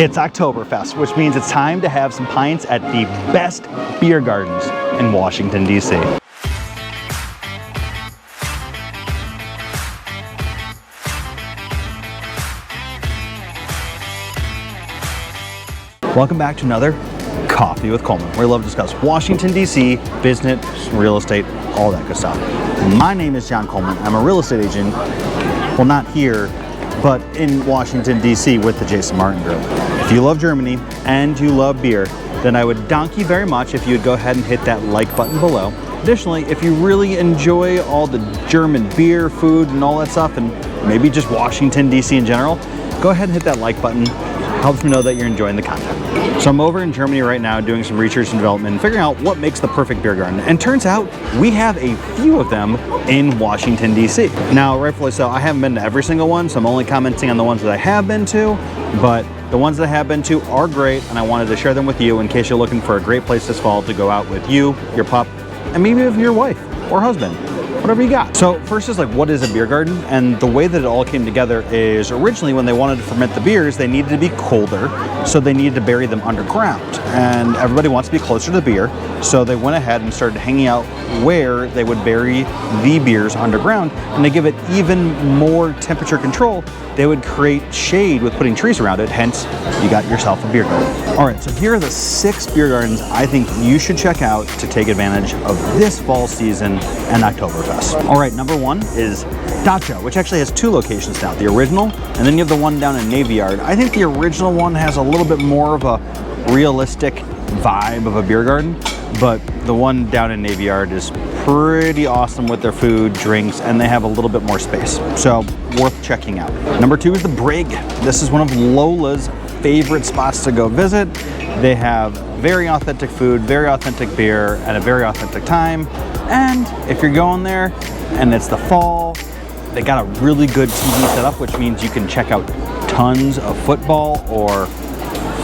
It's Oktoberfest, which means it's time to have some pints at the best beer gardens in Washington, D.C. Welcome back to another Coffee with Coleman, where we love to discuss Washington, D.C., business, real estate, all that good stuff. My name is John Coleman. I'm a real estate agent, well, not here, but in Washington, D.C. with the Jason Martin Group. If you love Germany and you love beer, then I would thank you very much if you would go ahead and hit that like button below. Additionally, if you really enjoy all the German beer, food, and all that stuff, and maybe just Washington, D.C. in general, go ahead and hit that like button. Helps me know that you're enjoying the content. So I'm over in Germany right now doing some research and development, figuring out what makes the perfect beer garden. And turns out we have a few of them in Washington, D.C. Now, rightfully so, I haven't been to every single one, so I'm only commenting on the ones that I have been to, but the ones that I have been to are great, and I wanted to share them with you in case you're looking for a great place this fall to go out with you, your pup, and maybe even your wife or husband. Whatever you got. So first is like, what is a beer garden? And the way that it all came together is originally when they wanted to ferment the beers, they needed to be colder, so they needed to bury them underground. And everybody wants to be closer to the beer, so they went ahead and started hanging out where they would bury the beers underground. And to give it even more temperature control, they would create shade with putting trees around it, hence you got yourself a beer garden. All right, so here are the 6 beer gardens I think you should check out to take advantage of this fall season and Oktoberfest. All right, number 1 is Dacha, which actually has 2 locations now, the original, and then you have the one down in Navy Yard. I think the original one has a little bit more of a realistic vibe of a beer garden, but the one down in Navy Yard is pretty awesome with their food, drinks, and they have a little bit more space. So worth checking out. Number 2 is the Brig. This is one of Lola's favorite spots to go visit. They have very authentic food, very authentic beer, and a very authentic time. And if you're going there and it's the fall, they got a really good TV setup, which means you can check out tons of football or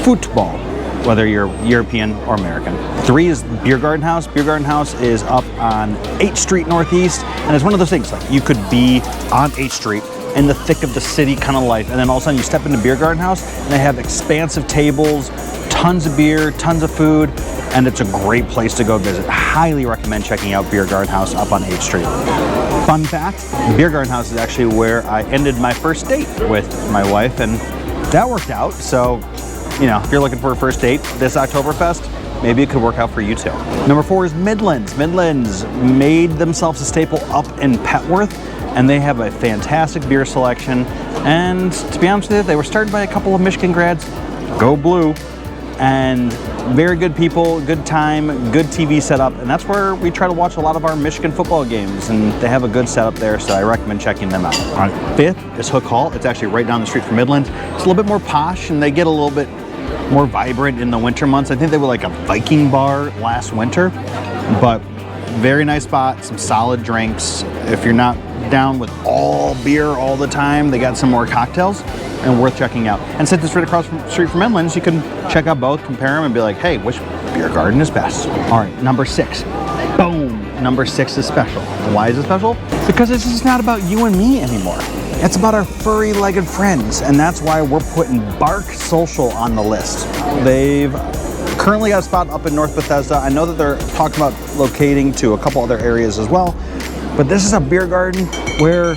football, whether you're European or American. 3 is Biergarten Haus. Biergarten Haus is up on 8th Street Northeast, and it's one of those things, like you could be on 8th Street in the thick of the city kind of life, and then all of a sudden you step into Biergarten Haus, and they have expansive tables, tons of beer, tons of food, and it's a great place to go visit. Highly recommend checking out Biergarten Haus up on 8th Street. Fun fact, Biergarten Haus is actually where I ended my first date with my wife, and that worked out. So, you know, if you're looking for a first date this Oktoberfest, maybe it could work out for you too. Number 4 is Midlands. Midlands made themselves a staple up in Petworth, and they have a fantastic beer selection. And to be honest with you, they were started by a couple of Michigan grads. Go Blue. And very good people, good time, good TV setup, and that's where we try to watch a lot of our Michigan football games, and they have a good setup there, so I recommend checking them out. All right, 5th is Hook Hall. It's actually right down the street from Midlands. It's a little bit more posh, and they get a little bit more vibrant in the winter months. I think they were like a Viking bar last winter, but very nice spot, some solid drinks. If you're not down with all beer all the time, they got some more cocktails, and worth checking out. And since it's right across the street from Midlands, you can check out both, compare them, and be like, hey, which beer garden is best? All right, number 6. Boom! Number 6 is special. Why is it special? Because it's just not about you and me anymore. It's about our furry-legged friends, and that's why we're putting Bark Social on the list. They've currently got a spot up in North Bethesda. I know that they're talking about locating to a couple other areas as well, but this is a beer garden where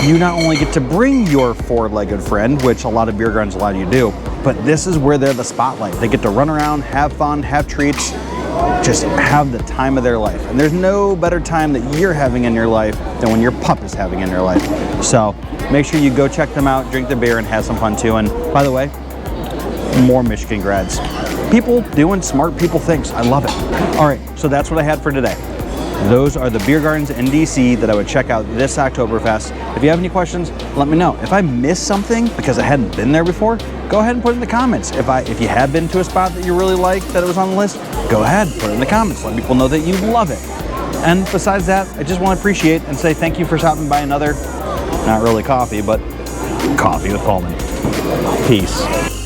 you not only get to bring your 4-legged friend, which a lot of beer gardens allow you to do, but this is where they're the spotlight. They get to run around, have fun, have treats, just have the time of their life. And there's no better time that you're having in your life than when your pup is having in your life. So make sure you go check them out, drink the beer, and have some fun too. And by the way, more Michigan grads. People doing smart people things. I love it. All right, so that's what I had for today. Those are the beer gardens in DC that I would check out this Oktoberfest. If you have any questions, let me know. If I missed something because I hadn't been there before, go ahead and put it in the comments. If you had been to a spot that you really liked that it was on the list, go ahead, put it in the comments. Let people know that you love it. And besides that, I just want to appreciate and say thank you for stopping by another, not really coffee, but Coffee with Coleman. Peace.